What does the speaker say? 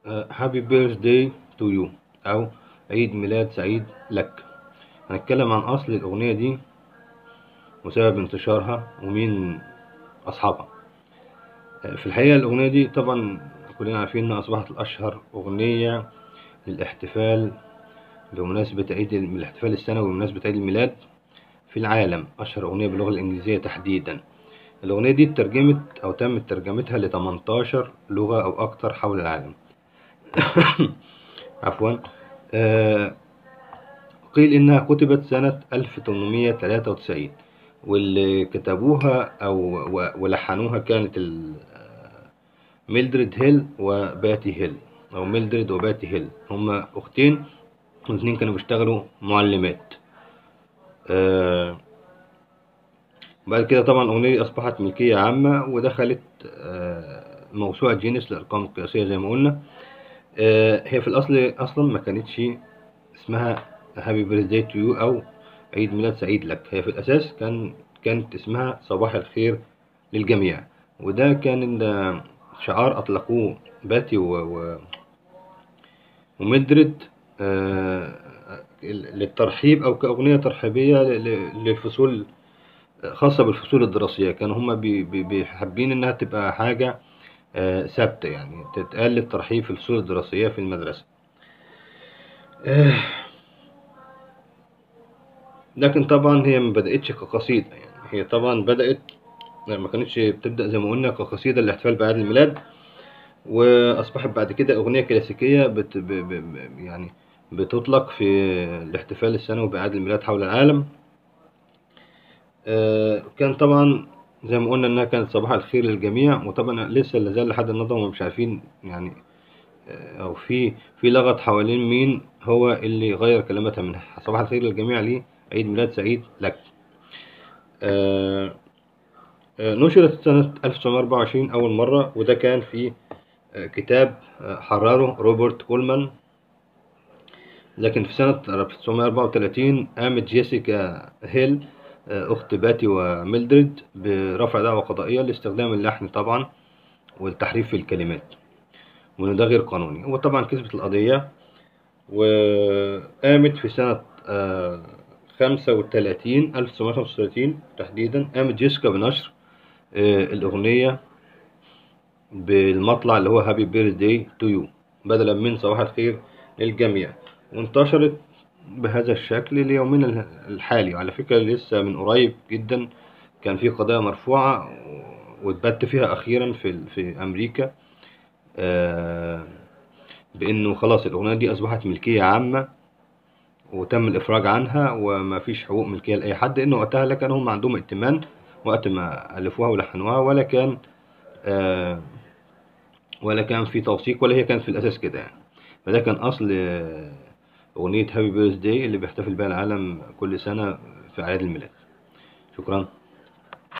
هابي بيرث داي تو يو، أو عيد ميلاد سعيد لك. هنتكلم عن أصل الأغنية دي وسبب انتشارها ومين أصحابها. في الحقيقة الأغنية دي طبعا كلنا عارفين إنها أصبحت الأشهر أغنية للاحتفال بمناسبة الاحتفال السنوي بمناسبة عيد الميلاد في العالم، أشهر أغنية باللغة الإنجليزية تحديدا. الأغنية دي اترجمت أو تم ترجمتها ل 18 لغة أو أكتر حول العالم. عفوا. آه، قيل إنها كتبت سنة 1893، واللي كتبوها ولحنوها كانت ميلدريد هيل وباتي هيل، أو ميلدريد وباتي هيل، هما أختين والاتنين كانوا بيشتغلوا معلمات. بعد كده طبعا الأغنية دي أصبحت ملكية عامة ودخلت موسوعة جينيس للأرقام القياسية زي ما قلنا. هي في الأصل أصلا ما كانتش اسمها هابي بيرثداي تو يو أو عيد ميلاد سعيد لك. هي في الأساس كانت اسمها صباح الخير للجميع، وده كان شعار أطلقوه باتي وميلدريد للترحيب أو كأغنية ترحيبية للفصول، خاصة بالفصول الدراسية. كانوا هما حابين إنها تبقى حاجة ثابتة، يعني تتقال للترحيب في الفصول الدراسية في المدرسة. لكن طبعا هي ما بدأتش كقصيدة، يعني هي طبعا بدأت ما كانتش بتبدأ زي ما قلنا كقصيدة للاحتفال بعيد الميلاد، وأصبحت بعد كده أغنية كلاسيكية يعني بتطلق في الاحتفال السنوي بعيد الميلاد حول العالم. كان طبعا زي ما قلنا إنها كانت صباح الخير للجميع، وطبعا لسه لازال لحد النهارده هم مش عارفين يعني أو في لغط حوالين مين هو اللي غير كلماتها من صباح الخير للجميع ليه عيد ميلاد سعيد لك. نشرت سنة 1924 أول مرة، وده كان في كتاب حرره روبرت كولمان. لكن في سنة 1934 قامت جيسيكا هيل أخت باتي وميلدريد برفع دعوى قضائية لاستخدام اللحن طبعا والتحريف في الكلمات، وإن ده غير قانوني. وطبعا كسبت القضية، وقامت في سنة 1935 تحديدا قامت جيسيكا بنشر الأغنية بالمطلع اللي هو هابي بيرث داي تو يو بدلا من صباح الخير للجميع، وانتشرت بهذا الشكل ليومنا الحالي. وعلى فكرة لسه من قريب جدا كان في قضايا مرفوعة واتبت فيها أخيرا في أمريكا بأنه خلاص الأغنية دي أصبحت ملكية عامة وتم الإفراج عنها وما فيش حقوق ملكية لأي حد، إنه وقتها لا كان هم عندهم ائتمان وقت ما ألفوها ولحنوها، ولا كان في توثيق، ولا هي كانت في الأساس كده يعني. فده كان أصل أغنية هابي بيرث داي اللي بيحتفل بها العالم كل سنة في أعياد الميلاد. شكرا.